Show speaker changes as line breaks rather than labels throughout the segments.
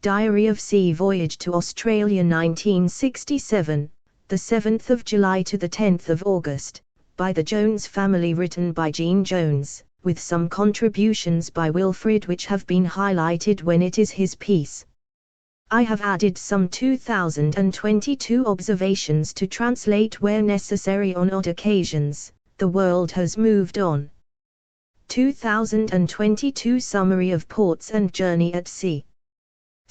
Diary of Sea Voyage to Australia 1967, the 7th of July to the 10th of August, by the Jones family, written by Jean Jones, with some contributions by Wilfrid which have been highlighted when it is his piece. I have added some 2022 observations to translate where necessary on odd occasions. The world has moved on. 2022 Summary of Ports and Journey at Sea.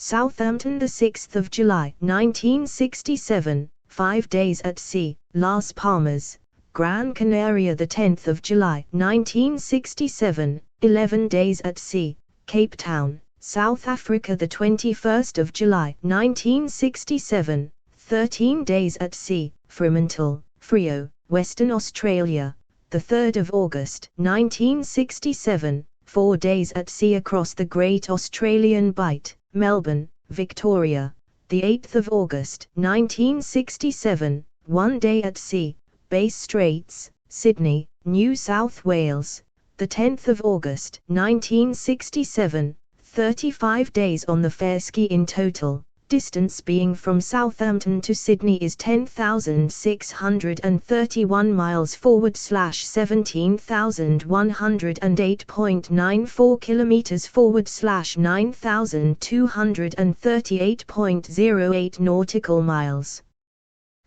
Southampton, the 6th of July 1967, 5 days at sea. Las Palmas, Gran Canaria, the 10th of July 1967, 11 days at sea. Cape Town, South Africa, the 21st of July 1967, 13 days at sea. Fremantle, Freo, Western Australia, the 3rd of August 1967, 4 days at sea across the Great Australian Bight. Melbourne, Victoria, the 8th of August 1967, 1 day at sea. Bass Straits, Sydney, New South Wales, the 10th of August 1967, 35 days on the Fairski in total. Distance being from Southampton to Sydney is 10,631 miles / 17,108.94 kilometers / 9,238.08 nautical miles.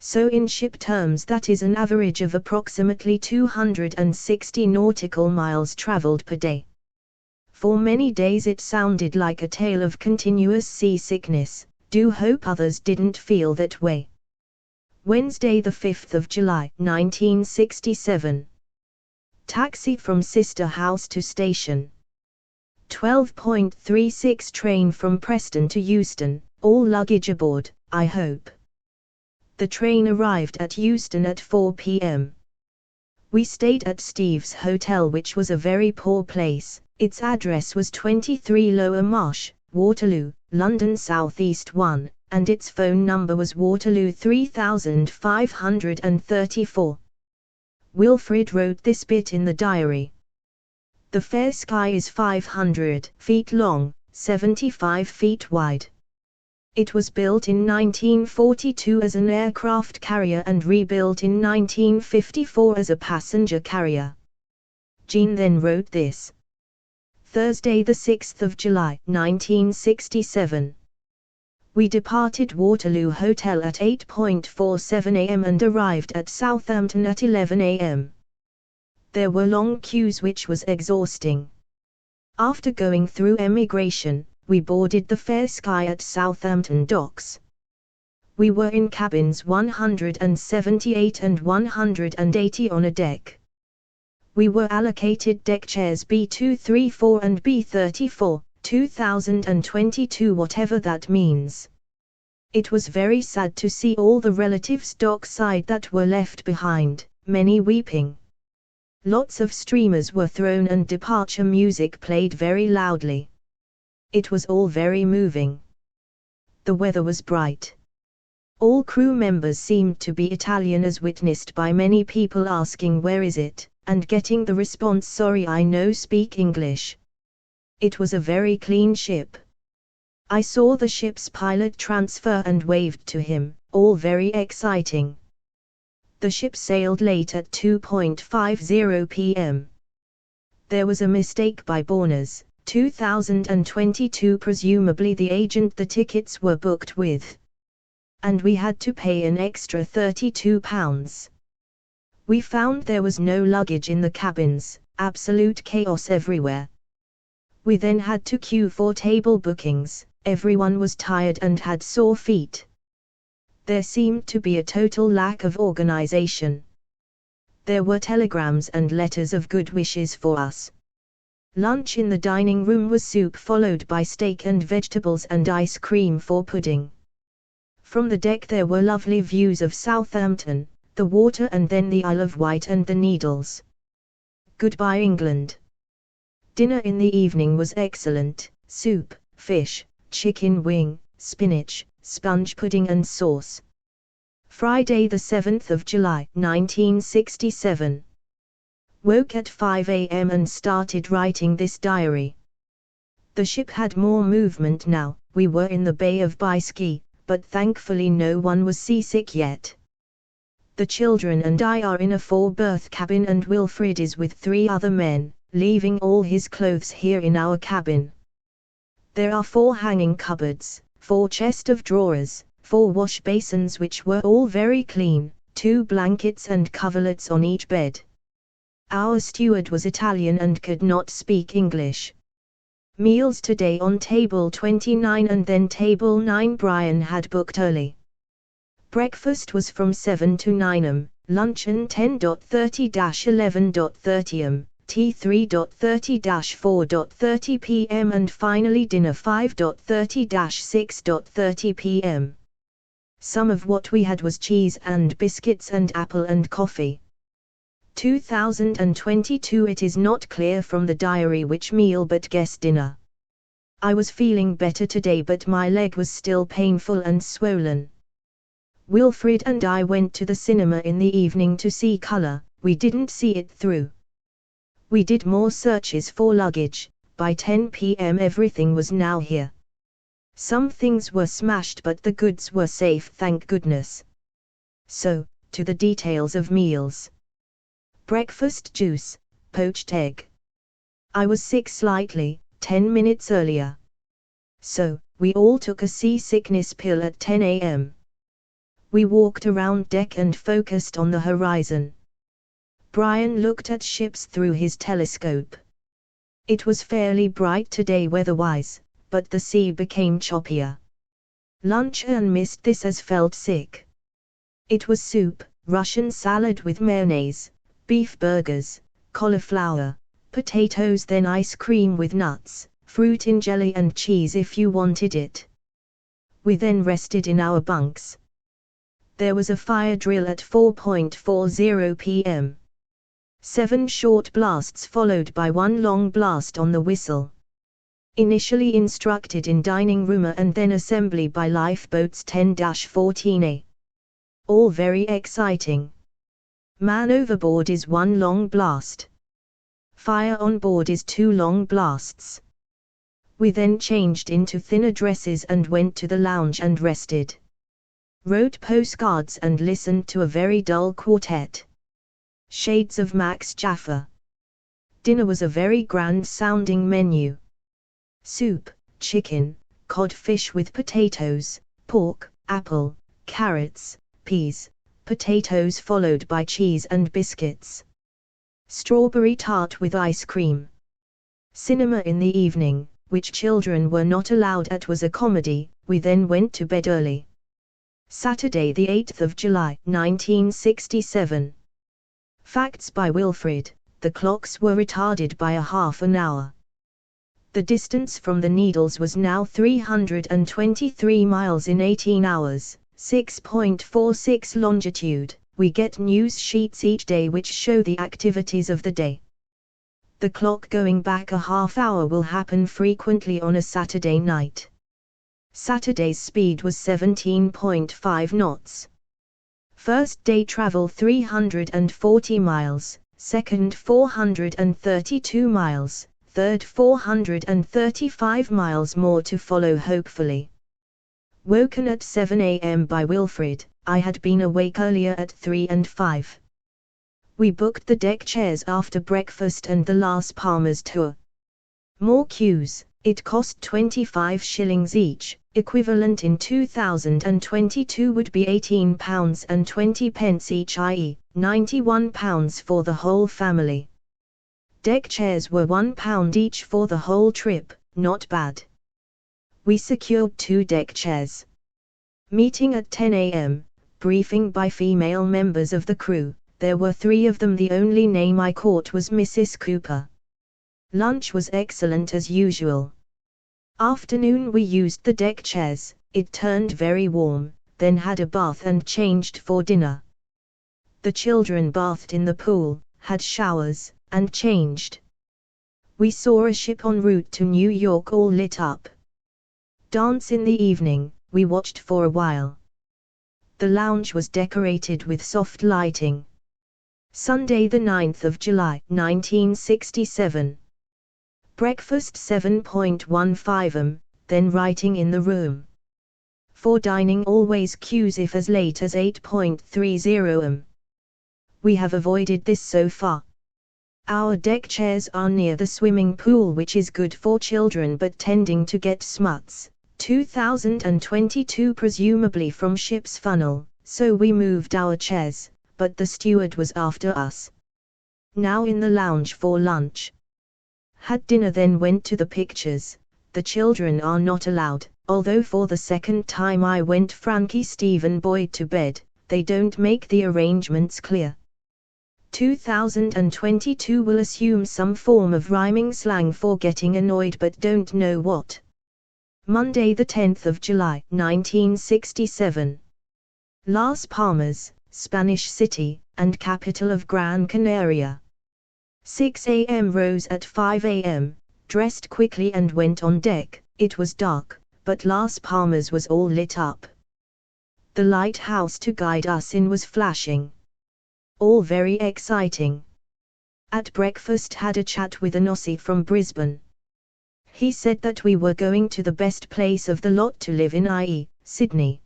So in ship terms, that is an average of approximately 260 nautical miles traveled per day. For many days it sounded like a tale of continuous seasickness. Do hope others didn't feel that way. Wednesday, the 5th of July 1967. Taxi from sister house to station. 12.36 train from Preston to Euston, all luggage aboard, I hope. The train arrived at Euston at 4 p.m. We stayed at Steve's Hotel, which was a very poor place. Its address was 23 Lower Marsh, Waterloo, London South East 1, and its phone number was Waterloo 3534. Wilfrid wrote this bit in the diary. The Fairski is 500 feet long, 75 feet wide. It was built in 1942 as an aircraft carrier and rebuilt in 1954 as a passenger carrier. Jean then wrote this. Thursday, the 6th of July 1967. We departed Waterloo Hotel at 8:47 a.m. and arrived at Southampton at 11 a.m. There were long queues, which was exhausting. After going through emigration, we boarded the Fairski at Southampton docks. We were in cabins 178 and 180 on a deck. We were allocated deck chairs B234 and B34, 2022, whatever that means. It was very sad to see all the relatives dockside that were left behind, many weeping. Lots of streamers were thrown and departure music played very loudly. It was all very moving. The weather was bright. All crew members seemed to be Italian, as witnessed by many people asking where is it, and getting the response, sorry, I no speak English. It was a very clean ship. I saw the ship's pilot transfer and waved to him, all very exciting. The ship sailed late at 2:50 p.m. There was a mistake by Borners, 2022, presumably the agent the tickets were booked with. And we had to pay an extra £32. We found there was no luggage in the cabins, absolute chaos everywhere. We then had to queue for table bookings, everyone was tired and had sore feet. There seemed to be a total lack of organization. There were telegrams and letters of good wishes for us. Lunch in the dining room was soup followed by steak and vegetables and ice cream for pudding. From the deck there were lovely views of Southampton, the water and then the Isle of Wight and the Needles. Goodbye England. Dinner in the evening was excellent, soup, fish, chicken wing, spinach, sponge pudding and sauce. Friday, the 7th of July 1967. Woke at 5 a.m. and started writing this diary. The ship had more movement now, we were in the Bay of Biscay, but thankfully no one was seasick yet. The children and I are in a 4-berth cabin and Wilfred is with 3 other men, leaving all his clothes here in our cabin. There are 4 hanging cupboards, 4 chests of drawers, 4 wash basins which were all very clean, 2 blankets and coverlets on each bed. Our steward was Italian and could not speak English. Meals today on table 29 and then table 9 Brian had booked early. Breakfast was from 7 to 9 am, luncheon 10:30-11:30 am, tea 3:30-4:30 p.m. and finally dinner 5:30-6:30 p.m. Some of what we had was cheese and biscuits and apple and coffee. 2022. It is not clear from the diary which meal but guess dinner. I was feeling better today but my leg was still painful and swollen. Wilfred and I went to the cinema in the evening to see Color. We didn't see it through. We did more searches for luggage. By 10 p.m. everything was now here. Some things were smashed but the goods were safe, thank goodness. So, to the details of meals. Breakfast juice, poached egg. I was sick slightly, 10 minutes earlier. So, we all took a seasickness pill at 10 a.m. We walked around deck and focused on the horizon. Brian looked at ships through his telescope. It was fairly bright today weather-wise, but the sea became choppier. Lunch and missed this as felt sick. It was soup, Russian salad with mayonnaise, beef burgers, cauliflower, potatoes, then ice cream with nuts, fruit in jelly and cheese if you wanted it. We then rested in our bunks. There was a fire drill at 4:40 p.m. 7 short blasts followed by 1 long blast on the whistle. Initially instructed in dining room and then assembly by lifeboats 10-14A. All very exciting. Man overboard is 1 long blast. Fire on board is 2 long blasts. We then changed into thinner dresses and went to the lounge and rested. Wrote postcards and listened to a very dull quartet. Shades of Max Jaffa. Dinner was a very grand sounding menu. Soup, chicken, codfish with potatoes, pork, apple, carrots, peas, potatoes followed by cheese and biscuits. Strawberry tart with ice cream. Cinema in the evening, which children were not allowed at, was a comedy. We then went to bed early. Saturday the 8th of July, 1967. Facts by Wilfred. The clocks were retarded by a half an hour. The distance from the Needles was now 323 miles in 18 hours, 6.46 longitude. We get news sheets each day which show the activities of the day. The clock going back a half hour will happen frequently on a Saturday night. Saturday's speed was 17.5 knots. First day travel 340 miles, second 432 miles, third 435 miles more to follow hopefully. Woken at 7 a.m. by Wilfred. I had been awake earlier at 3 and 5. We booked the deck chairs after breakfast and the Las Palmas tour. More queues. It cost 25 shillings each, equivalent in 2022 would be £18.20 each, i.e., £91 for the whole family. Deck chairs were £1 each for the whole trip, not bad. We secured 2 deck chairs. Meeting at 10 a.m., briefing by female members of the crew. There were 3 of them. The only name I caught was Mrs. Cooper. Lunch was excellent as usual. Afternoon we used the deck chairs. It turned very warm, then had a bath and changed for dinner. The children bathed in the pool, had showers, and changed. We saw a ship en route to New York all lit up. Dance in the evening. We watched for a while. The lounge was decorated with soft lighting. Sunday the 9th of July, 1967. Breakfast 7.15 am, then writing in the room. For dining always queues if as late as 8:30 am. We have avoided this so far. Our deck chairs are near the swimming pool, which is good for children but tending to get smuts. 2022 presumably from ship's funnel, so we moved our chairs, but the steward was after us. Now in the lounge for lunch. Had dinner then went to the pictures. The children are not allowed, although for the second time I went Frankie Stephen Boyd to bed. They don't make the arrangements clear. 2022 will assume some form of rhyming slang for getting annoyed but don't know what. Monday the 10th of July 1967. Las Palmas, Spanish city, and capital of Gran Canaria. 6 a.m. Rose at 5 a.m., dressed quickly and went on deck. It was dark, but Las Palmas was all lit up. The lighthouse to guide us in was flashing. All very exciting. At breakfast had a chat with an Aussie from Brisbane. He said that we were going to the best place of the lot to live in, i.e., Sydney.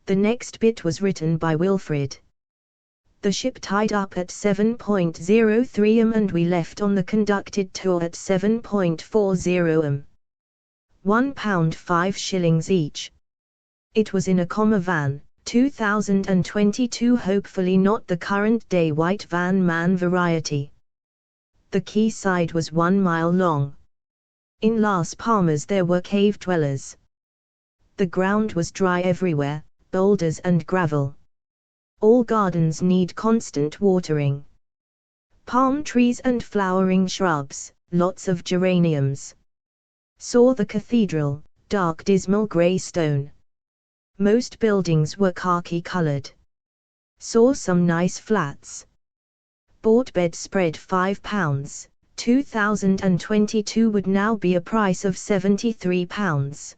The next bit was written by Wilfred. The ship tied up at 7:03 am and we left on the conducted tour at 7:40 am. £1 5 each. It was in a comma van, 2022, hopefully not the current day white van man variety. The quayside was 1 mile long. In Las Palmas there were cave dwellers. The ground was dry everywhere, boulders and gravel. All gardens need constant watering. Palm trees and flowering shrubs, lots of geraniums. Saw the cathedral, dark dismal grey stone. Most buildings were khaki-coloured. Saw some nice flats. Bought bedspread £5. 2022 would now be a price of £73.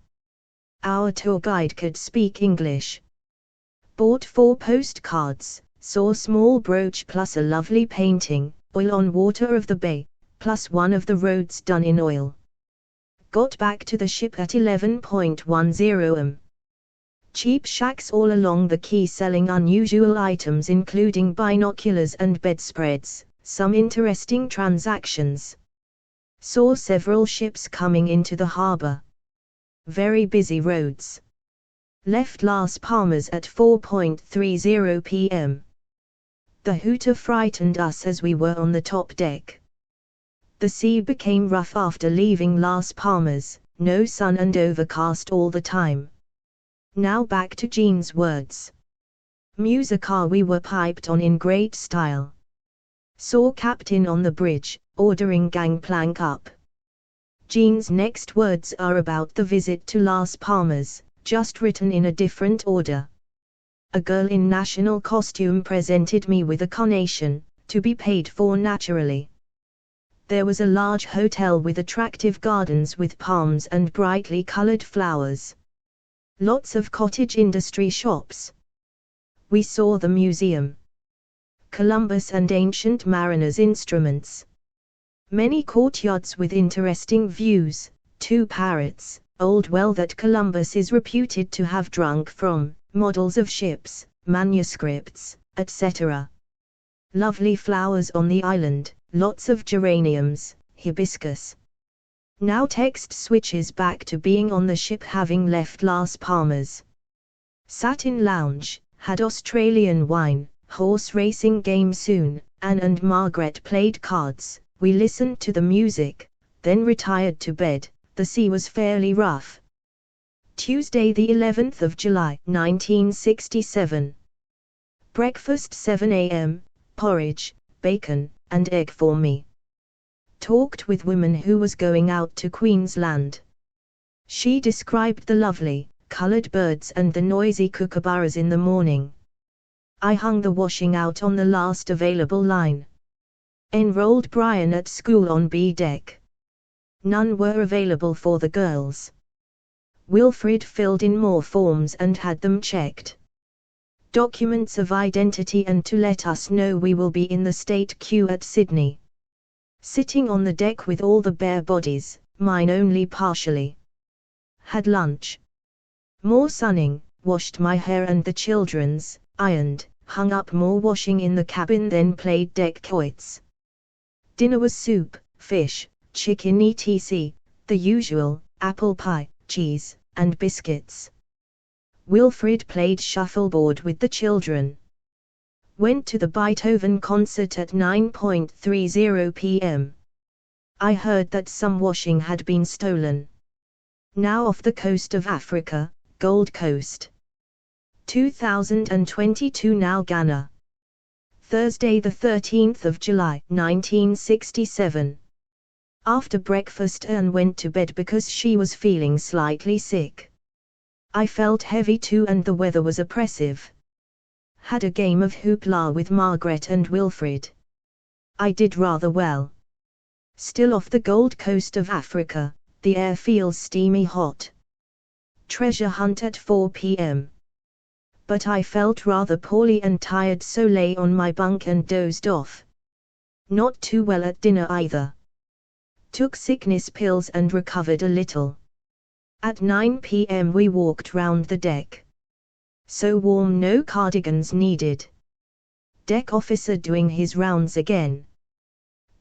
Our tour guide could speak English. Bought 4 postcards, saw small brooch plus a lovely painting, oil on water of the bay, plus one of the roads done in oil. Got back to the ship at 11:10 am. Cheap shacks all along the quay selling unusual items including binoculars and bedspreads, some interesting transactions. Saw several ships coming into the harbour. Very busy roads. Left Las Palmas at 4:30 p.m. The hooter frightened us as we were on the top deck. The sea became rough after leaving Las Palmas, no sun and overcast all the time. Now back to Jean's words. Musicar we were piped on in great style. Saw captain on the bridge, ordering gangplank up. Jean's next words are about the visit to Las Palmas, just written in a different order. A girl in national costume presented me with a carnation, to be paid for naturally. There was a large hotel with attractive gardens with palms and brightly colored flowers. Lots of cottage industry shops. We saw the museum. Columbus and ancient mariners' instruments. Many courtyards with interesting views, 2 parrots, old well that Columbus is reputed to have drunk from, models of ships, manuscripts, etc. Lovely flowers on the island, lots of geraniums, hibiscus. Now text switches back to being on the ship having left Las Palmas. Sat in lounge, had Australian wine, horse racing game soon, Anne and Margaret played cards, we listened to the music, then retired to bed. The sea was fairly rough. Tuesday the 11th of July 1967. Breakfast 7 a.m., porridge, bacon, and egg for me. Talked with woman who was going out to Queensland. She described the lovely, coloured birds and the noisy kookaburras in the morning. I hung the washing out on the last available line. Enrolled Brian at school on B deck. None were available for the girls. Wilfred filled in more forms and had them checked. Documents of identity and to let us know we will be in the state queue at Sydney. Sitting on the deck with all the bare bodies, mine only partially. Had lunch. More sunning, washed my hair and the children's, ironed, hung up more washing in the cabin, then played deck quoits. Dinner was soup, fish, chicken etc., the usual, apple pie, cheese, and biscuits. Wilfred played shuffleboard with the children. Went to the Beethoven concert at 9:30 p.m. I heard that some washing had been stolen. Now off the coast of Africa, Gold Coast. 2022 Now Ghana. Thursday the 13th of July, 1967. After breakfast Anne went to bed because she was feeling slightly sick. I felt heavy too and the weather was oppressive. Had a game of hoopla with Margaret and Wilfred. I did rather well. Still off the Gold Coast of Africa, the air feels steamy hot. Treasure hunt at 4 p.m. But I felt rather poorly and tired, so lay on my bunk and dozed off. Not too well at dinner either. Took sickness pills and recovered a little. At 9 p.m. we walked round the deck. So warm, no cardigans needed. Deck officer doing his rounds again.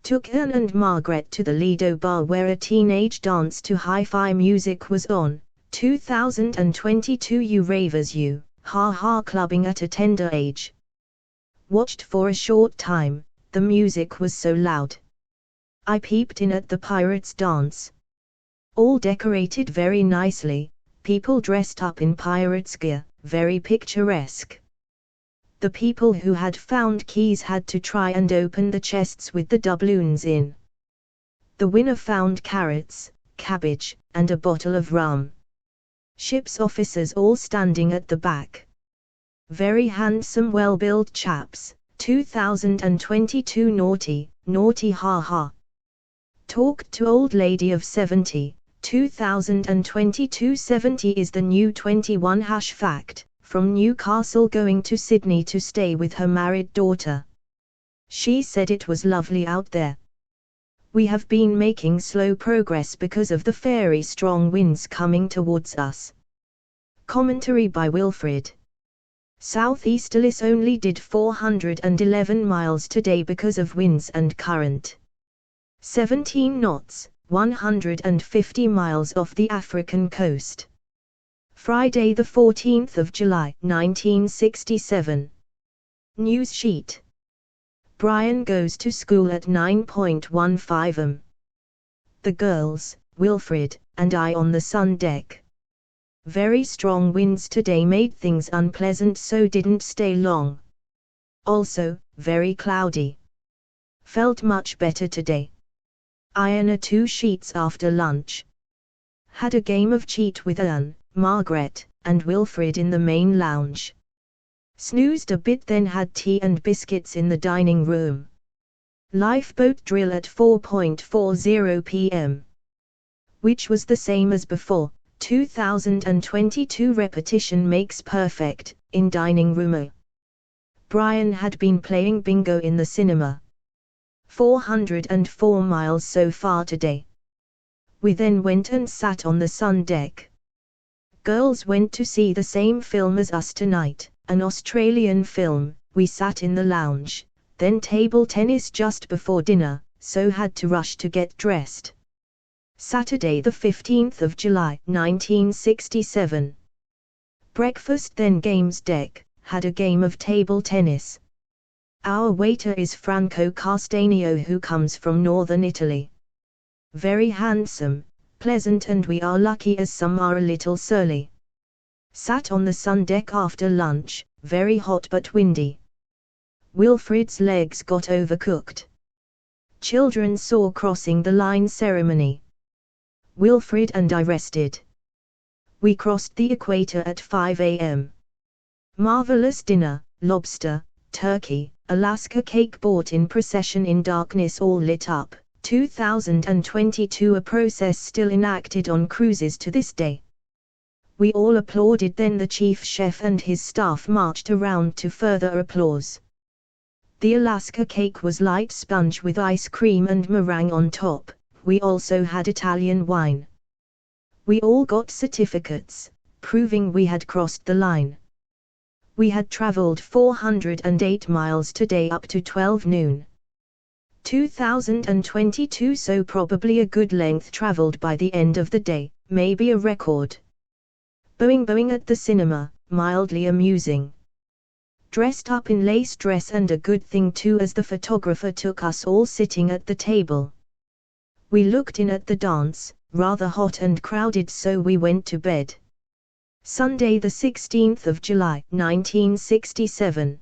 Took Anne and Margaret to the Lido bar where a teenage dance to hi-fi music was on. 2022 You ravers you, ha ha, clubbing at a tender age. Watched for a short time, the music was so loud. I peeped in at the pirates' dance. All decorated very nicely, people dressed up in pirates' gear, very picturesque. The people who had found keys had to try and open the chests with the doubloons in. The winner found carrots, cabbage, and a bottle of rum. Ship's officers all standing at the back. Very handsome, well-built chaps. 2022 Naughty, naughty, ha ha. Talked to old lady of 70. 2022 70 is the new 21 fact, from Newcastle going to Sydney to stay with her married daughter. She said it was lovely out there. We have been making slow progress because of the very strong winds coming towards us. Commentary by Wilfred. Southeasterlies only did 411 miles today because of winds and current. 17 knots. 150 miles off the African coast. Friday the 14th of July, 1967. News sheet. Brian goes to school at 9:15 am. The girls, Wilfred, and I on the sun deck. Very strong winds today made things unpleasant, so didn't stay long. Also, very cloudy. Felt much better today. Iron 2 sheets after lunch. Had a game of cheat with Anne, Margaret, and Wilfred in the main lounge. Snoozed a bit, then had tea and biscuits in the dining room. Lifeboat drill at 4:40 p.m. Which was the same as before. 2022 repetition makes perfect, in dining room. Brian had been playing bingo in the cinema. 404 miles so far today. We then went and sat on the sun deck. Girls went to see the same film as us tonight, an Australian film. We sat in the lounge, then table tennis just before dinner, so had to rush to get dressed. Saturday the 15th of July, 1967. Breakfast, then games deck, had a game of table tennis. Our waiter is Franco Castanio, who comes from northern Italy. Very handsome, pleasant, and we are lucky as some are a little surly. Sat on the sun deck after lunch, very hot but windy. Wilfred's legs got overcooked. Children saw crossing the line ceremony. Wilfred and I rested. We crossed the equator at 5 a.m. Marvelous dinner, lobster, turkey, Alaska cake bought in procession in darkness, all lit up. 2022 a process still enacted on cruises to this day. We all applauded, then the chief chef and his staff marched around to further applause. The Alaska cake was light sponge with ice cream and meringue on top. We also had Italian wine. We all got certificates, proving we had crossed the line. We had traveled 408 miles today up to 12 noon. 2022, so probably a good length traveled by the end of the day, maybe a record. Boing at the cinema, mildly amusing. Dressed up in lace dress, and a good thing too, as the photographer took us all sitting at the table. We looked in at the dance, rather hot and crowded, so we went to bed. Sunday the 16th of July, 1967.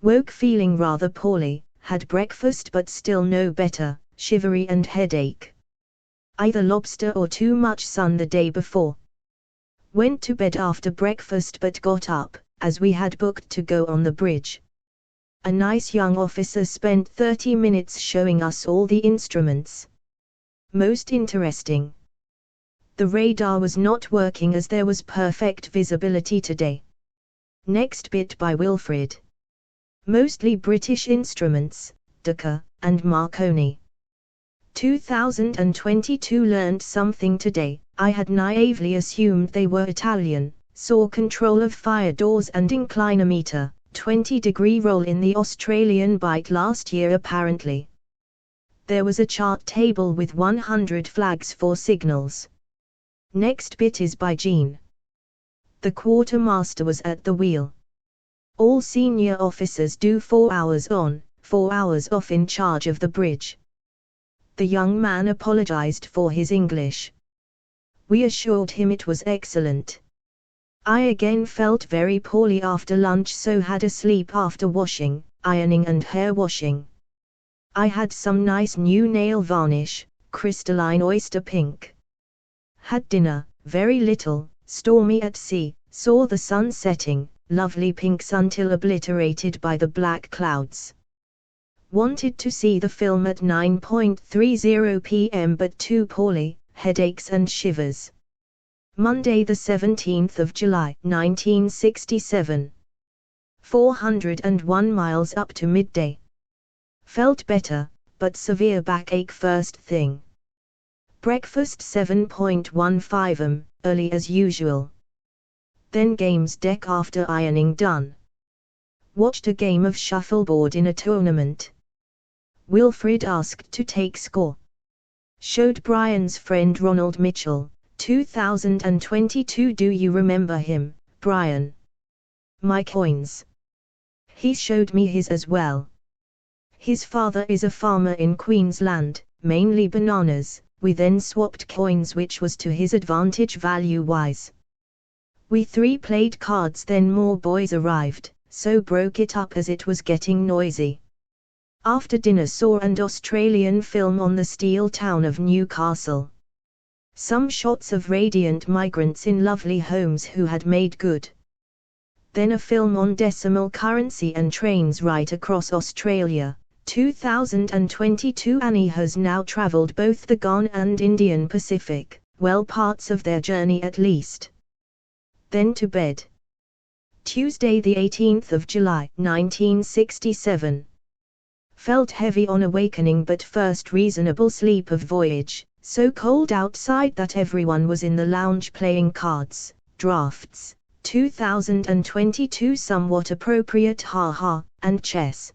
Woke feeling rather poorly, had breakfast but still no better, shivery and headache. Either lobster or too much sun the day before. Went to bed after breakfast but got up, as we had booked to go on the bridge. A nice young officer spent 30 minutes showing us all the instruments. Most interesting. The radar was not working as there was perfect visibility today. Next bit by Wilfred. Mostly British instruments, Decca and Marconi. 2022 learned something today. I had naively assumed they were Italian. Saw control of fire doors and inclinometer, 20-degree roll in the Australian bike last year apparently. There was a chart table with 100 flags for signals. Next bit is by Jean. The quartermaster was at the wheel. All senior officers do 4 hours on, 4 hours off in charge of the bridge. The young man apologized for his English. We assured him it was excellent. I again felt very poorly after lunch, so had a sleep after washing, ironing and hair washing. I had some nice new nail varnish, crystalline oyster pink. Had dinner, very little, stormy at sea, saw the sun setting, lovely pinks until obliterated by the black clouds. Wanted to see the film at 9:30 p.m. but too poorly, headaches and shivers. Monday the 17th of July, 1967. 401 miles up to midday. Felt better, but severe backache first thing. Breakfast 7:15 am, early as usual. Then games deck after ironing done. Watched a game of shuffleboard in a tournament. Wilfred asked to take score. Showed Brian's friend Ronald Mitchell. 2022. Do you remember him, Brian? My coins. He showed me his as well. His father is a farmer in Queensland, mainly bananas. We then swapped coins, which was to his advantage value-wise. We three played cards, then more boys arrived, so broke it up as it was getting noisy. After dinner saw an Australian film on the steel town of Newcastle. Some shots of radiant migrants in lovely homes who had made good. Then a film on decimal currency and trains right across Australia. 2022. Annie has now travelled both the Ghana and Indian Pacific, well, parts of their journey at least. Then to bed. Tuesday the 18th of July, 1967. Felt heavy on awakening, but first reasonable sleep of voyage. So cold outside that everyone was in the lounge playing cards, drafts, 2022 somewhat appropriate, haha, and chess.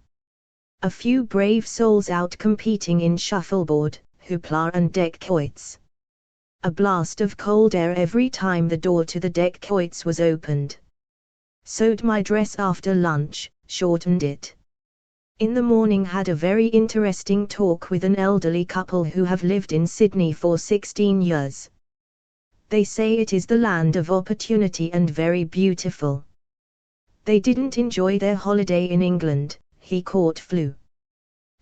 A few brave souls out competing in shuffleboard, hoopla and deck quoits. A blast of cold air every time the door to the deck quoits was opened. Sewed my dress after lunch, shortened it. In the morning had a very interesting talk with an elderly couple who have lived in Sydney for 16 years. They say it is the land of opportunity and very beautiful. They didn't enjoy their holiday in England, he caught flu.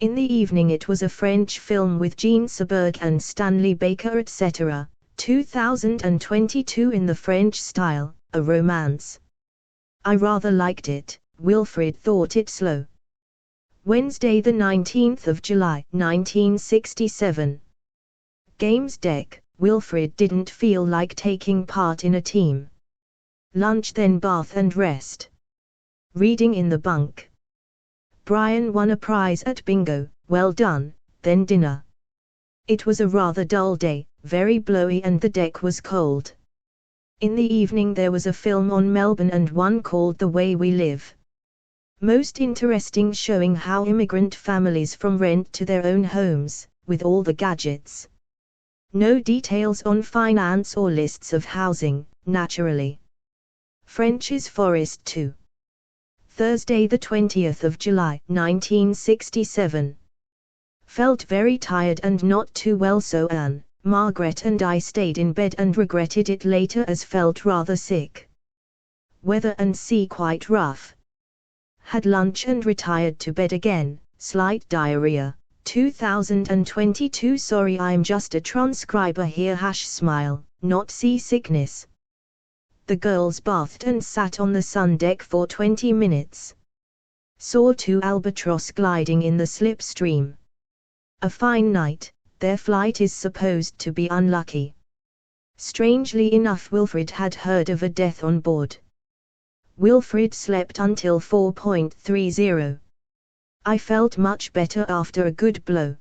In the evening it was a French film with Jean Seberg and Stanley Baker etc., 2022 in the French style, a romance. I rather liked it. Wilfred thought it slow. Wednesday the 19th of July, 1967. Games deck. Wilfred didn't feel like taking part in a team. Lunch, then bath and rest. Reading in the bunk. Brian won a prize at bingo, well done, then dinner. It was a rather dull day, very blowy and the deck was cold. In the evening there was a film on Melbourne and one called The Way We Live. Most interesting, showing how immigrant families from rent to their own homes, with all the gadgets. No details on finance or lists of housing, naturally. French's Forest 2. Thursday the 20th of July, 1967. Felt very tired and not too well, so Anne, Margaret and I stayed in bed and regretted it later as felt rather sick. Weather and sea quite rough. Had lunch and retired to bed again, slight diarrhea. 2022. Sorry, I'm just a transcriber here. Smile, not seasickness. The girls bathed and sat on the sun deck for 20 minutes. Saw 2 albatross gliding in the slipstream. A fine night. Their flight is supposed to be unlucky. Strangely enough, Wilfred had heard of a death on board. Wilfred slept until 4:30. I felt much better after a good blow.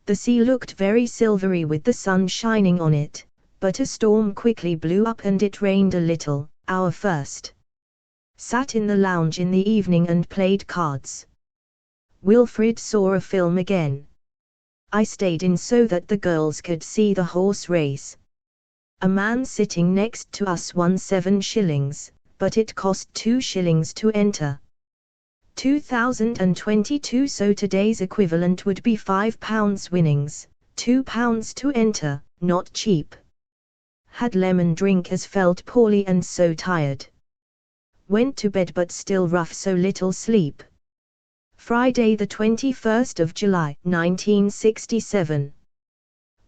The sea looked very silvery with the sun shining on it, but a storm quickly blew up and it rained a little, our first. Sat in the lounge in the evening and played cards. Wilfred saw a film again. I stayed in so that the girls could see the horse race. A man sitting next to us won 7 shillings, but it cost 2 shillings to enter. 2022, so today's equivalent would be £5 winnings, £2 to enter, not cheap. Had lemon drink as felt poorly and so tired. Went to bed but still rough, so little sleep. Friday the 21st of July, 1967.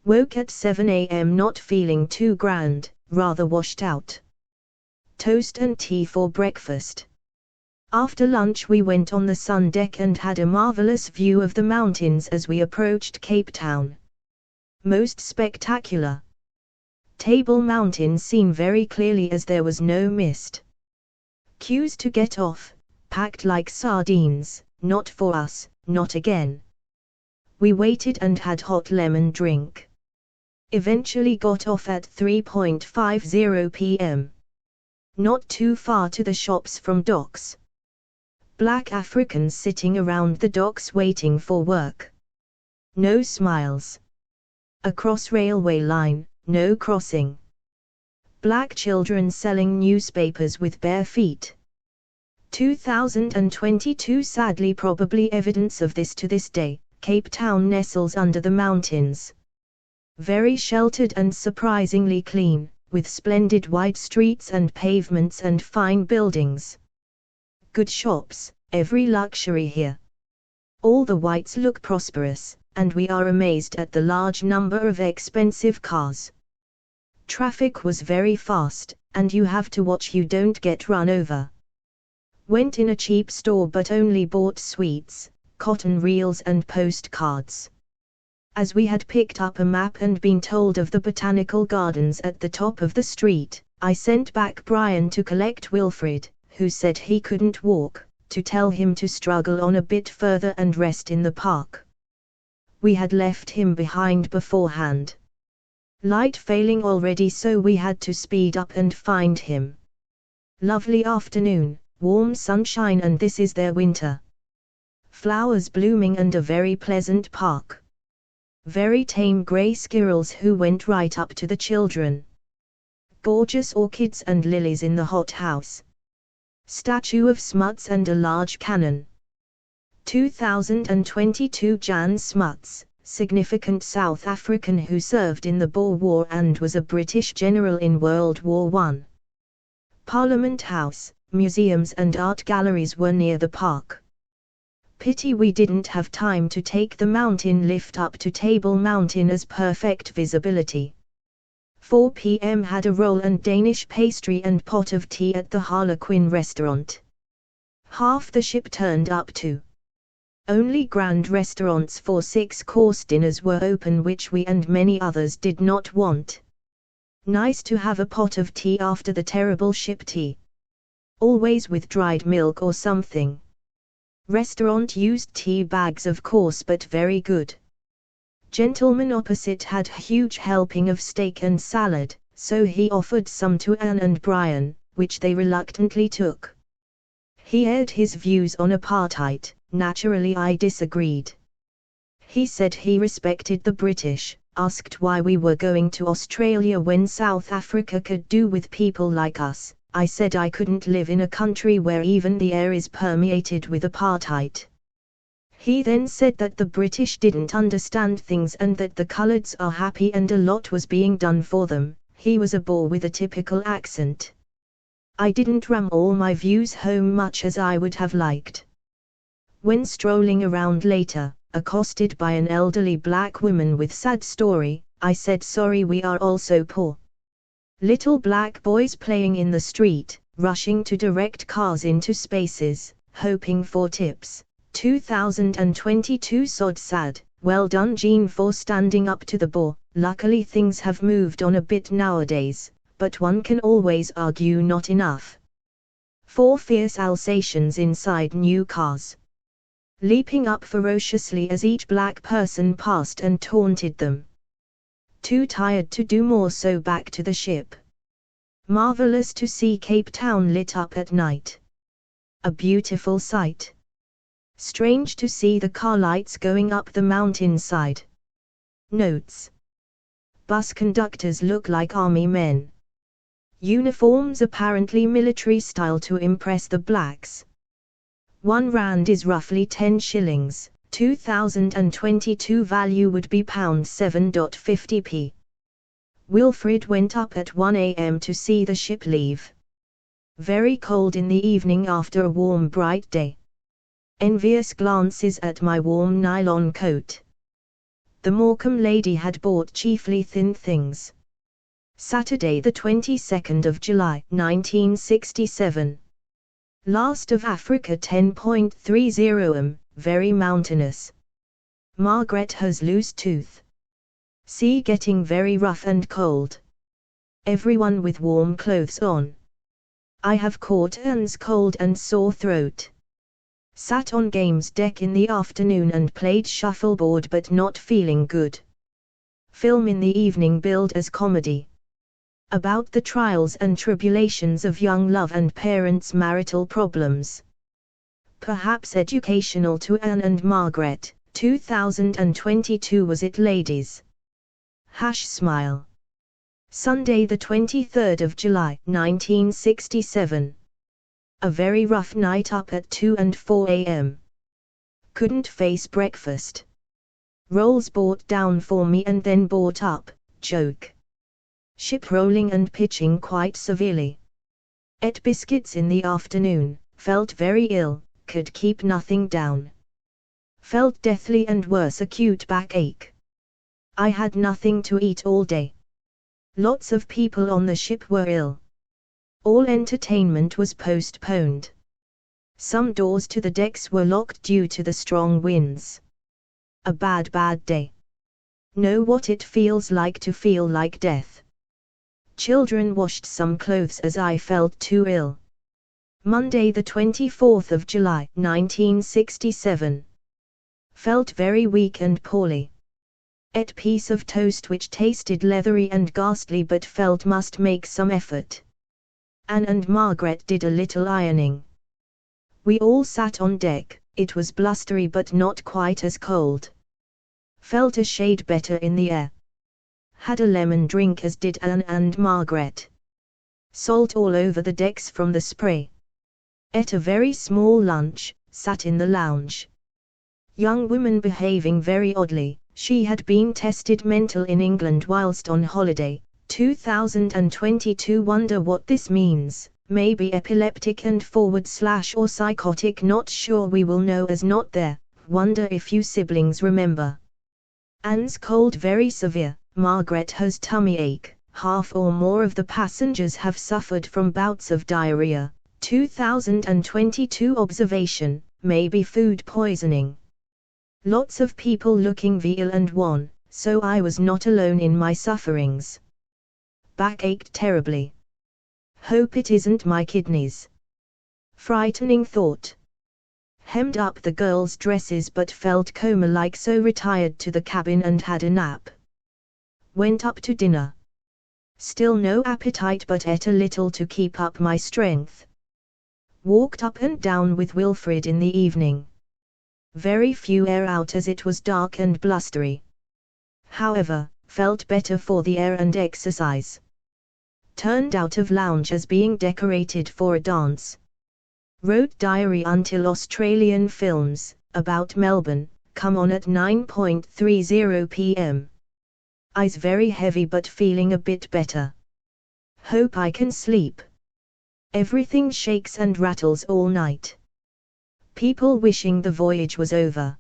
Woke at 7 a.m. not feeling too grand, rather washed out. Toast and tea for breakfast. After lunch we went on the sun deck and had a marvelous view of the mountains as we approached Cape Town. Most spectacular. Table Mountain seen very clearly as there was no mist. Queues to get off, packed like sardines, not for us, not again. We waited and had hot lemon drink. Eventually got off at 3:50 p.m. Not too far to the shops from docks. Black Africans sitting around the docks waiting for work. No smiles. Across railway line, no crossing. Black children selling newspapers with bare feet. 2022, sadly probably evidence of this to this day. Cape Town nestles under the mountains. Very sheltered and surprisingly clean, with splendid wide streets and pavements and fine buildings. Good shops, every luxury here. All the whites look prosperous, and we are amazed at the large number of expensive cars. Traffic was very fast, and you have to watch you don't get run over. Went in a cheap store but only bought sweets, cotton reels and postcards. As we had picked up a map and been told of the botanical gardens at the top of the street, I sent back Brian to collect Wilfred, who said he couldn't walk, to tell him to struggle on a bit further and rest in the park. We had left him behind beforehand. Light failing already, so we had to speed up and find him. Lovely afternoon, warm sunshine, and this is their winter. Flowers blooming and a very pleasant park. Very tame grey squirrels who went right up to the children. Gorgeous orchids and lilies in the hothouse. Statue of Smuts and a large cannon. 2022, Jan Smuts, significant South African who served in the Boer War and was a British general in World War I. Parliament House, museums and art galleries were near the park. Pity we didn't have time to take the mountain lift up to Table Mountain as perfect visibility. 4 p.m. had a roll and Danish pastry and pot of tea at the Harlequin restaurant. Half the ship turned up too. Only grand restaurants for 6-course dinners were open, which we and many others did not want. Nice to have a pot of tea after the terrible ship tea. Always with dried milk or something. Restaurant used tea bags of course, but very good. Gentleman opposite had a huge helping of steak and salad, so he offered some to Anne and Brian, which they reluctantly took. He aired his views on apartheid. Naturally I disagreed. He said he respected the British, asked why we were going to Australia when South Africa could do with people like us. I said I couldn't live in a country where even the air is permeated with apartheid. He then said that the British didn't understand things and that the coloureds are happy and a lot was being done for them. He was a bore with a typical accent. I didn't ram all my views home much as I would have liked. When strolling around later, accosted by an elderly black woman with sad story, I said sorry, we are also poor. Little black boys playing in the street, rushing to direct cars into spaces, hoping for tips. 2022 sod sad. Well done Jean for standing up to the bore. Luckily things have moved on a bit nowadays, but one can always argue not enough. 4 fierce Alsatians inside new cars, leaping up ferociously as each black person passed and taunted them. Too tired to do more, so back to the ship. Marvelous to see Cape Town lit up at night. A beautiful sight. Strange to see the car lights going up the mountainside. Notes. Bus conductors look like army men. Uniforms apparently military style to impress the blacks. 1 rand is roughly 10 shillings, 2022 value would be £7.50p. Wilfred went up at 1 a.m. to see the ship leave. Very cold in the evening after a warm bright day. Envious glances at my warm nylon coat. The Morecambe lady had bought chiefly thin things. Saturday the 22nd of July 1967. Last of Africa 10.30 am, very mountainous. Margaret has loose tooth. Sea getting very rough and cold. Everyone with warm clothes on. I have caught Anne's cold and sore throat. Sat on games deck in the afternoon and played shuffleboard but not feeling good. Film in the evening billed as comedy. About the trials and tribulations of young love and parents' marital problems. Perhaps educational to Anne and Margaret. 2022 was it, ladies? Smile. Sunday the 23rd of July 1967. A very rough night, up at 2 and 4 a.m. Couldn't face breakfast. Rolls brought down for me and then brought up, joke. Ship rolling and pitching quite severely. Ate biscuits in the afternoon, felt very ill, could keep nothing down. Felt deathly and worse, acute backache. I had nothing to eat all day. Lots of people on the ship were ill. All entertainment was postponed. Some doors to the decks were locked due to the strong winds. A bad day. Know what it feels like to feel like death. Children washed some clothes as I felt too ill. Monday the 24th of July 1967. Felt very weak and poorly. Ate piece of toast which tasted leathery and ghastly but felt must make some effort. Anne and Margaret did a little ironing. We all sat on deck. It was blustery but not quite as cold. Felt a shade better in the air. Had a lemon drink as did Anne and Margaret. Salt all over the decks from the spray. Ate a very small lunch, sat in the lounge. Young woman behaving very oddly. She had been tested mental in England whilst on holiday. 2022 wonder what this means. Maybe epileptic and / or psychotic, not sure, we will know as not there. Wonder if you siblings remember. Anne's cold very severe. Margaret has tummy ache. Half or more of the passengers have suffered from bouts of diarrhea. 2022 observation, maybe food poisoning. Lots of people looking ill and wan, so I was not alone in my sufferings. Back ached terribly. Hope it isn't my kidneys. Frightening thought. Hemmed up the girls' dresses but felt coma-like, so retired to the cabin and had a nap. Went up to dinner. Still no appetite but ate a little to keep up my strength. Walked up and down with Wilfred in the evening. Very few air out as it was dark and blustery. However, felt better for the air and exercise. Turned out of lounge as being decorated for a dance. Wrote diary until Australian films, about Melbourne, come on at 9:30 p.m. Eyes very heavy but feeling a bit better. Hope I can sleep. Everything shakes and rattles all night. People wishing the voyage was over.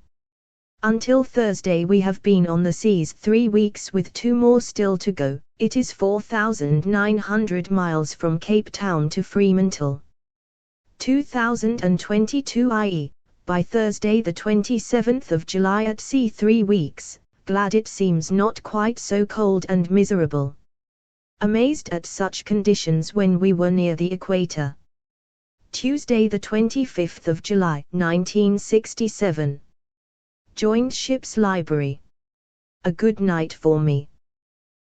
Until Thursday we have been on the seas 3 weeks with 2 more still to go. It is 4,900 miles from Cape Town to Fremantle. 2022 i.e., by Thursday the 27th of July at sea 3 weeks, glad it seems not quite so cold and miserable. Amazed at such conditions when we were near the equator. Tuesday the 25th of July 1967. Joined ship's library. A good night for me.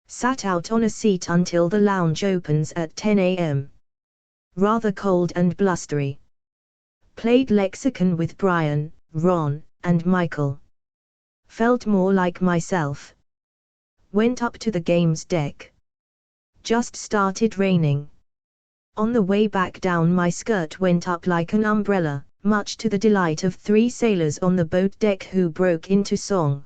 Sat out on a seat until the lounge opens at 10 a.m. Rather cold and blustery. Played lexicon with Brian, Ron, and Michael. Felt more like myself. Went up to the games deck. Just started raining. On the way back down my skirt went up like an umbrella, much to the delight of 3 sailors on the boat deck who broke into song.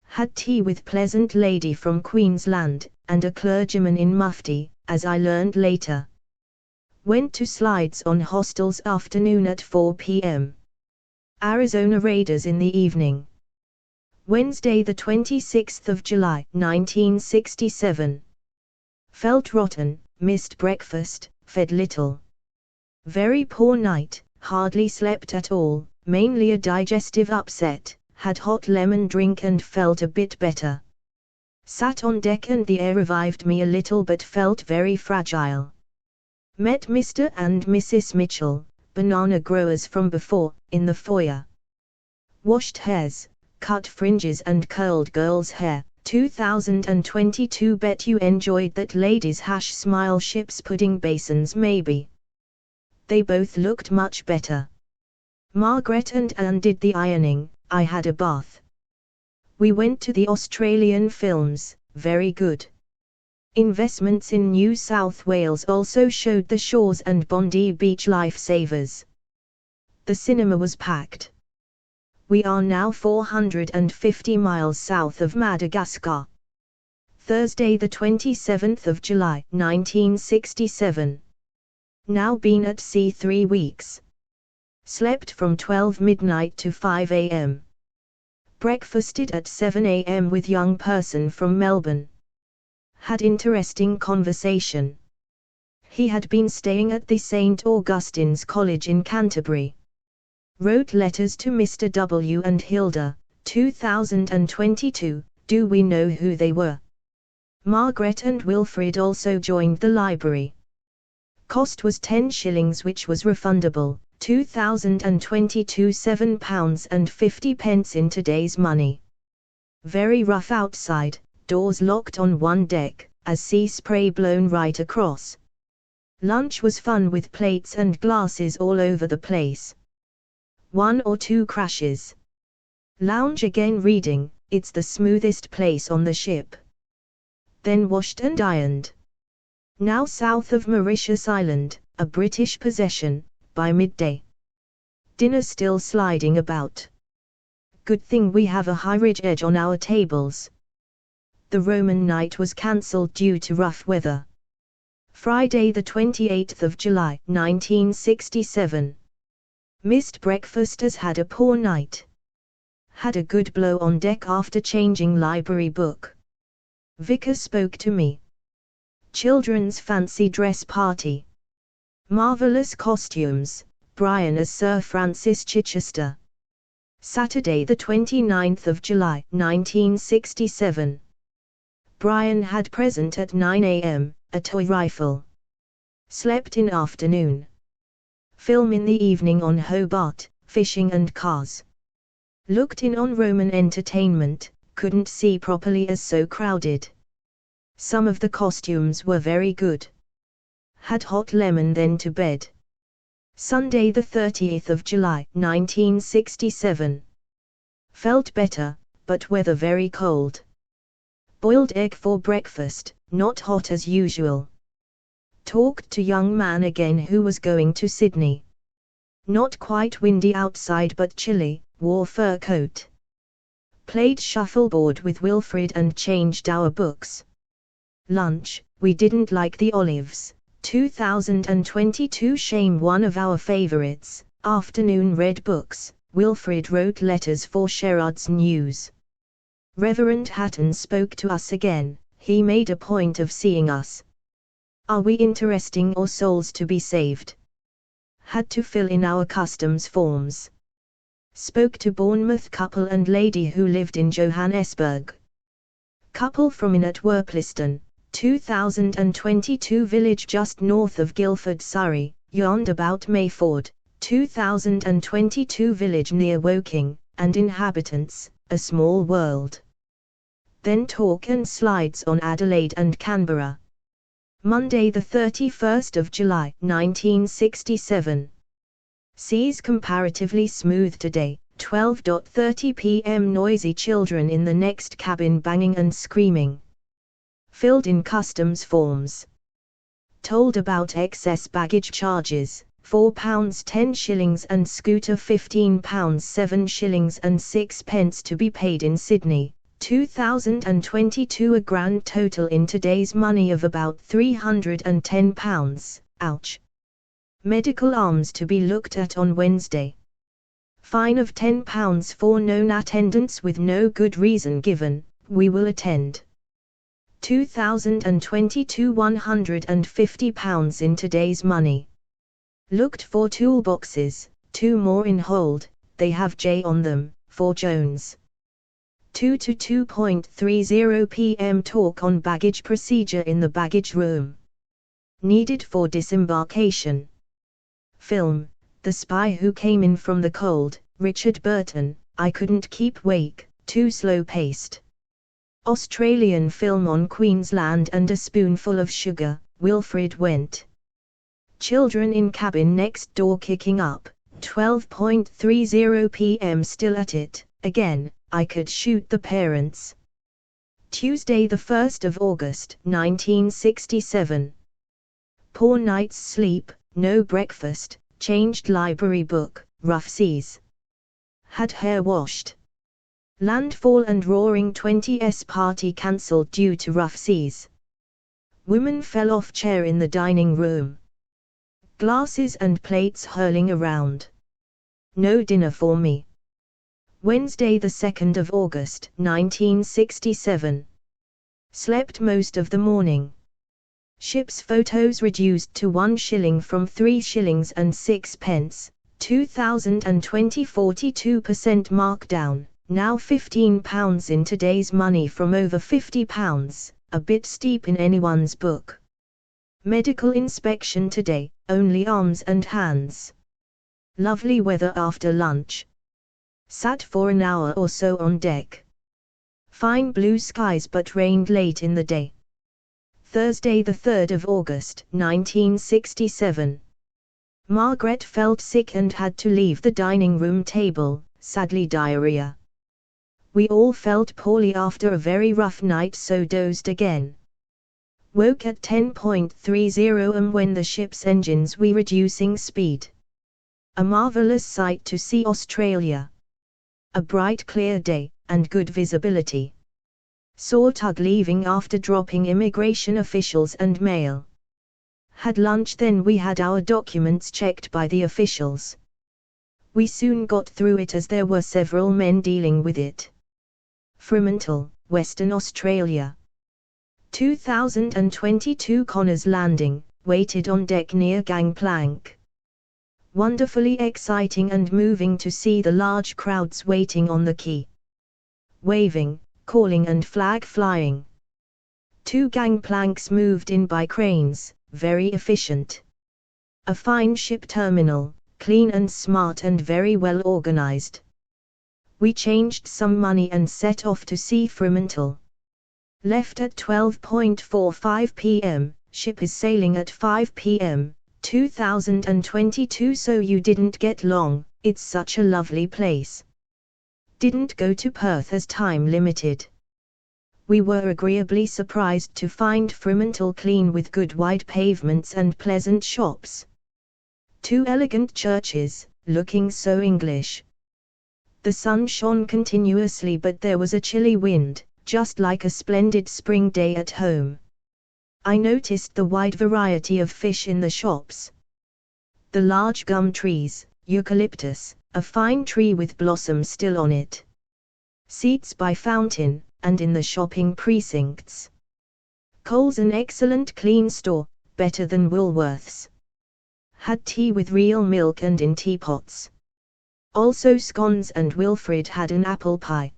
Had tea with pleasant lady from Queensland, and a clergyman in mufti, as I learned later. Went to slides on hostels afternoon at 4 p.m. Arizona Raiders in the evening. Wednesday the 26th of July 1967. Felt rotten, missed breakfast, fed little. Very poor night, hardly slept at all, mainly a digestive upset, had hot lemon drink and felt a bit better. Sat on deck and the air revived me a little but felt very fragile. Met Mr. and Mrs. Mitchell, banana growers from before, in the foyer. Washed hairs, cut fringes and curled girls' hair. 2022 Bet you enjoyed that ladies' hash smile ships pudding basins maybe. They both looked much better. Margaret and Anne did the ironing, I had a bath. We went to the Australian films, very good. Investments in New South Wales also showed the shores and Bondi Beach lifesavers. The cinema was packed. We are now 450 miles south of Madagascar. Thursday the 27th of July 1967. Now been at sea 3 weeks. Slept from 12 midnight to 5 a.m. Breakfasted at 7 a.m. with young person from Melbourne. Had interesting conversation. He had been staying at the St. Augustine's College in Canterbury. Wrote letters to Mr. W. and Hilda, 2022, do we know who they were? Margaret and Wilfred also joined the library. Cost was 10 shillings which was refundable, 2022 £7.50 in today's money. Very rough outside, doors locked on one deck, as sea spray blown right across. Lunch was fun with plates and glasses all over the place. 1 or 2 crashes. Lounge again reading, it's the smoothest place on the ship. Then washed and ironed. Now south of Mauritius Island, a British possession, by midday. Dinner still sliding about. Good thing we have a high ridge edge on our tables. The Roman night was cancelled due to rough weather. Friday the 28th of July 1967. Missed breakfast as had a poor night. Had a good blow on deck after changing library book. Vicar spoke to me. Children's fancy dress party. Marvelous costumes, Brian as Sir Francis Chichester. Saturday the 29th of July 1967. Brian had present at 9 a.m., a toy rifle. Slept in afternoon. Film in the evening on Hobart, fishing and cars. Looked in on Roman entertainment, couldn't see properly as so crowded. Some of the costumes were very good. Had hot lemon then to bed. Sunday the 30th of July, 1967. Felt better, but weather very cold. Boiled egg for breakfast, not hot as usual. Talked to young man again who was going to Sydney. Not quite windy outside but chilly, wore fur coat. Played shuffleboard with Wilfred and changed our books. Lunch, we didn't like the olives. 2022 shame one of our favorites. Afternoon read books. Wilfred wrote letters for Sherrod's News. Reverend Hatton spoke to us again. He made a point of seeing us. Are we interesting or souls to be saved? Had to fill in our customs forms. Spoke to Bournemouth couple and lady who lived in Johannesburg. Couple from in at Worpliston, 2022 village just north of Guildford, Surrey, yarned about Mayford, 2022 village near Woking, and inhabitants, a small world. Then talk and slides on Adelaide and Canberra. Monday the 31st of July, 1967. Seas comparatively smooth today, 12:30 p.m. Noisy children in the next cabin banging and screaming. Filled in customs forms. Told about excess baggage charges, £4 10 shillings and scooter £15 7 shillings and 6 pence to be paid in Sydney. 2022 a grand total in today's money of about £310, ouch. Medical arms to be looked at on Wednesday. Fine of £10 for non-attendance with no good reason given, we will attend. 2022 £150 in today's money. Looked for toolboxes, 2 more in hold, they have J on them, for Jones. 2 to 2:30 p.m. talk on baggage procedure in the baggage room. Needed for disembarkation. Film, The Spy Who Came In From the Cold, Richard Burton, I couldn't keep wake, too slow-paced. Australian film on Queensland and a spoonful of sugar, Wilfred went. Children in cabin next door kicking up, 12:30 p.m. still at it, again. I could shoot the parents. Tuesday the 1st of August, 1967. Poor night's sleep, no breakfast, changed library book, rough seas. Had hair washed. Landfall and Roaring 20s party cancelled due to rough seas. Woman fell off chair in the dining room. Glasses and plates hurling around. No dinner for me. Wednesday the 2nd of August, 1967. Slept most of the morning. Ship's photos reduced to 1 shilling from 3 shillings and 6 pence, 2020 42% markdown, now £15 in today's money from over £50, a bit steep in anyone's book. Medical inspection today, only arms and hands. Lovely weather after lunch. Sat for an hour or so on deck. Fine blue skies but rained late in the day. Thursday the 3rd of August, 1967. Margaret felt sick and had to leave the dining room table, sadly diarrhea. We all felt poorly after a very rough night so dozed again. Woke at 10:30 am when the ship's engines were reducing speed. A marvelous sight to see Australia. A bright clear day, and good visibility. Saw tug leaving after dropping immigration officials and mail. Had lunch then we had our documents checked by the officials. We soon got through it as there were several men dealing with it. Fremantle, Western Australia. 2022 Connors Landing, waited on deck near gangplank. Wonderfully exciting and moving to see the large crowds waiting on the quay. Waving, calling and flag flying. 2 gangplanks moved in by cranes, very efficient. A fine ship terminal, clean and smart and very well organized. We changed some money and set off to see Fremantle. Left at 12:45 p.m., ship is sailing at 5 p.m., 2022, so you didn't get long, it's such a lovely place. Didn't go to Perth as time limited. We were agreeably surprised to find Fremantle clean with good wide pavements and pleasant shops. 2 elegant churches, looking so English. The sun shone continuously but there was a chilly wind, just like a splendid spring day at home. I noticed the wide variety of fish in the shops. The large gum trees, eucalyptus, a fine tree with blossom still on it. Seats by fountain, and in the shopping precincts. Coles an excellent clean store, better than Woolworths. Had tea with real milk and in teapots. Also scones, and Wilfred had an apple pie.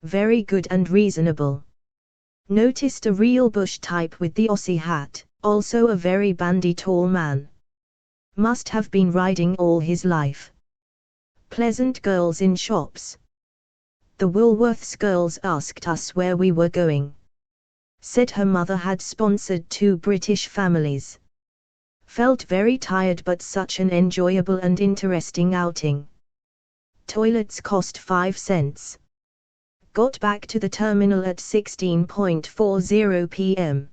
Very good and reasonable. Noticed a real bush type with the Aussie hat, also a very bandy tall man. Must have been riding all his life. Pleasant girls in shops. The Woolworths girls asked us where we were going. Said her mother had sponsored 2 British families. Felt very tired but such an enjoyable and interesting outing. Toilets cost 5 cents. Got back to the terminal at 16:40 p.m.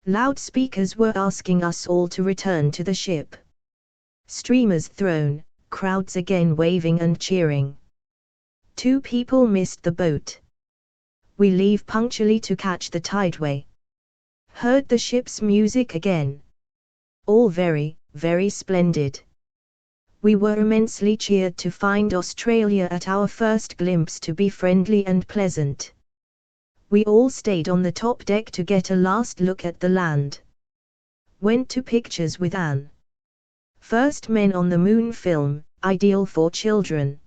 Loudspeakers were asking us all to return to the ship. Streamers thrown, crowds again waving and cheering. 2 people missed the boat. We leave punctually to catch the tideway. Heard the ship's music again. All very, very splendid. We were immensely cheered to find Australia at our first glimpse to be friendly and pleasant. We all stayed on the top deck to get a last look at the land. Went to pictures with Anne. First Men on the Moon film, ideal for children.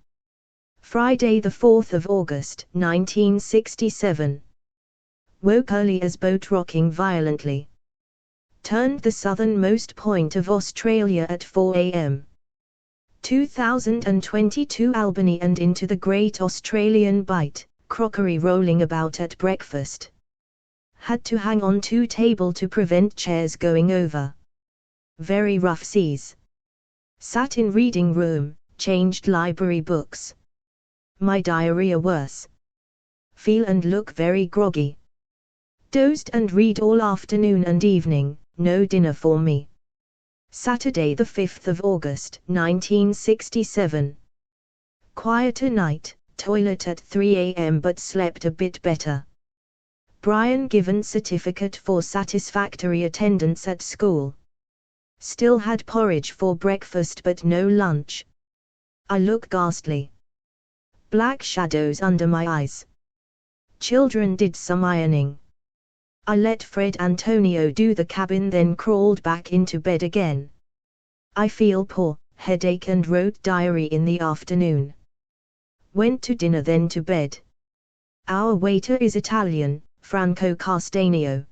Friday the 4th of August, 1967. Woke early as boat rocking violently. Turned the southernmost point of Australia at 4 a.m. 2022 Albany and into the Great Australian Bight, crockery rolling about at breakfast. Had to hang on to table to prevent chairs going over. Very rough seas. Sat in reading room, changed library books. My diarrhea worse. Feel and look very groggy. Dozed and read all afternoon and evening, no dinner for me. Saturday the 5th of August, 1967. Quieter night, toilet at 3 a.m. but slept a bit better. Brian given certificate for satisfactory attendance at school. Still had porridge for breakfast but no lunch. I look ghastly. Black shadows under my eyes. Children did some ironing. I let Fred Antonio do the cabin, then crawled back into bed again. I feel poor, headache, and wrote diary in the afternoon. Went to dinner then to bed. Our waiter is Italian, Franco Castanio.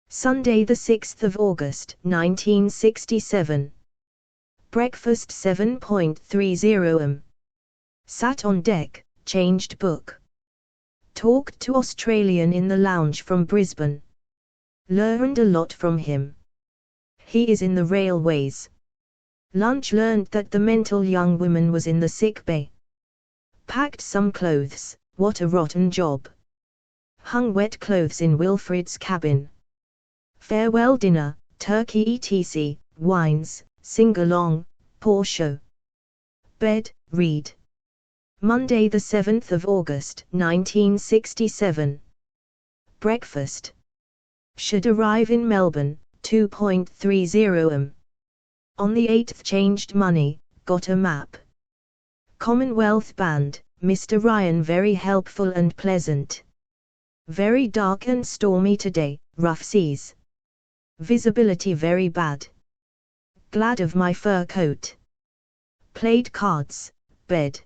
Sunday the 6th of August, 1967. Breakfast 7:30 am. Sat on deck, changed book. Talked to Australian in the lounge from Brisbane. Learned a lot from him. He is in the railways. Lunch learned that the mental young woman was in the sick bay. Packed some clothes, what a rotten job. Hung wet clothes in Wilfred's cabin. Farewell dinner, turkey etc., wines, sing-along, poor show. Bed, read. Monday the 7th of August, 1967. Breakfast. Should arrive in Melbourne, 2:30 am. On the 8th changed money, got a map. Commonwealth Band, Mr. Ryan very helpful and pleasant. Very dark and stormy today, rough seas. Visibility very bad. Glad of my fur coat. Played cards, bed.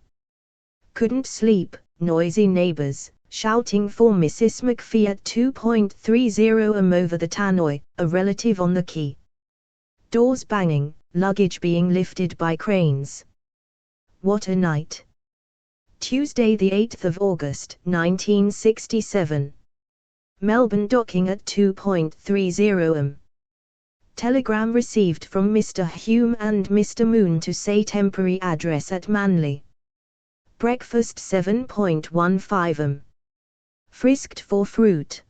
Couldn't sleep, noisy neighbors, shouting for Mrs. McPhee at 2:30 am over the tannoy, a relative on the quay. Doors banging, luggage being lifted by cranes. What a night! Tuesday the 8th of August, 1967. Melbourne docking at 2:30 am. Telegram received from Mr. Hume and Mr. Moon to say temporary address at Manly. Breakfast 7:15 am. Frisked for fruit.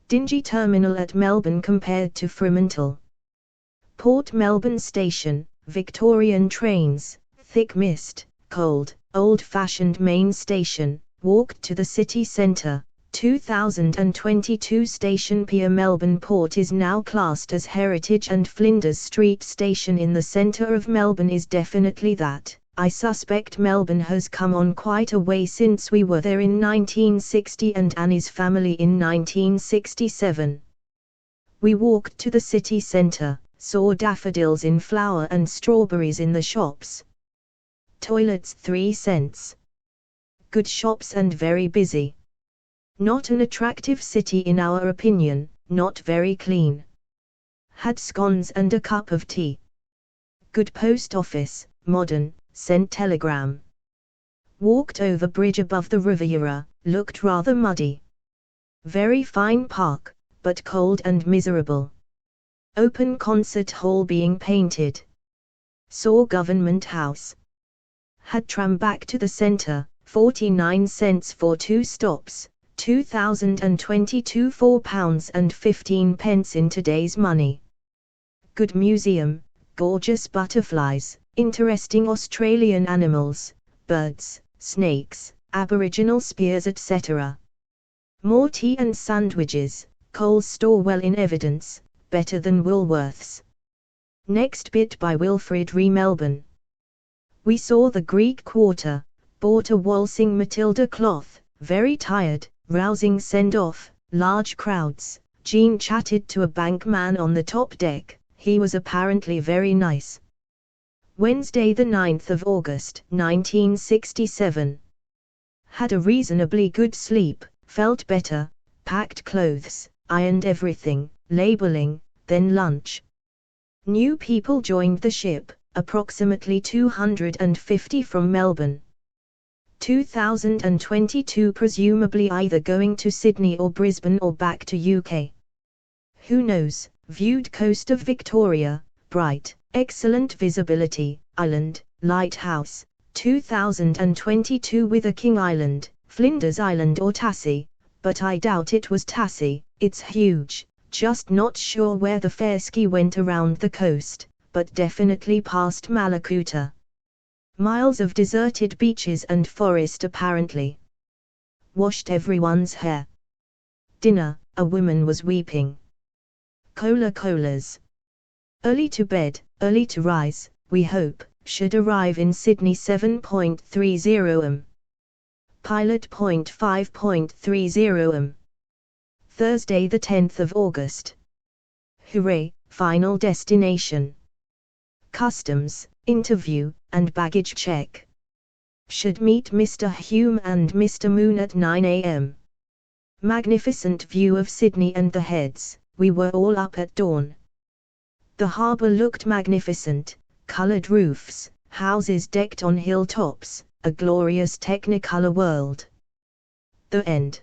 Dingy terminal at Melbourne compared to Fremantle. Port Melbourne Station, Victorian trains, thick mist, cold, old-fashioned main station, walked to the city centre. 2022 Station Pier. Melbourne Port is now classed as Heritage, and Flinders Street Station in the centre of Melbourne is definitely that. I suspect Melbourne has come on quite a way since we were there in 1960 and Annie's family in 1967. We walked to the city centre, saw daffodils in flower and strawberries in the shops. Toilets 3 cents. Good shops and very busy. Not an attractive city in our opinion, not very clean. Had scones and a cup of tea. Good post office, modern, sent telegram. Walked over bridge above the Riviera, looked rather muddy. Very fine park, but cold and miserable. Open concert hall being painted. Saw Government House. Had tram back to the centre, 49 cents for 2 stops. 2022 £4.15 in today's money. Good museum, gorgeous butterflies, interesting Australian animals, birds, snakes, Aboriginal spears etc. More tea and sandwiches, Coles store well in evidence, better than Woolworths. Next bit by Wilfred Re. Melbourne. We saw the Greek Quarter, bought a waltzing Matilda cloth, very tired. Rousing send-off, large crowds. Jean chatted to a bank man on the top deck, he was apparently very nice. Wednesday the 9th of August, 1967. Had a reasonably good sleep, felt better, packed clothes, ironed everything, labeling, then lunch. New people joined the ship, approximately 250 from Melbourne. 2022 presumably either going to Sydney or Brisbane or back to UK. Who knows? Viewed coast of Victoria, bright, excellent visibility, island, lighthouse, 2022 with a King Island, Flinders Island or Tassie, but I doubt it was Tassie, it's huge, just not sure where the fairski went around the coast, but definitely past Malakuta. Miles of deserted beaches and forest apparently. Washed everyone's hair. Dinner, a woman was weeping. Colas. Early to bed, early to rise, we hope, should arrive in Sydney 7:30 am. Pilot 5:30 am. Thursday the 10th of August. Hooray, final destination. Customs, interview, and baggage check. Should meet Mr. Hume and Mr. Moon at 9 am. Magnificent view of Sydney and the Heads, we were all up at dawn. The harbour looked magnificent, coloured roofs, houses decked on hilltops, a glorious technicolor world. The end.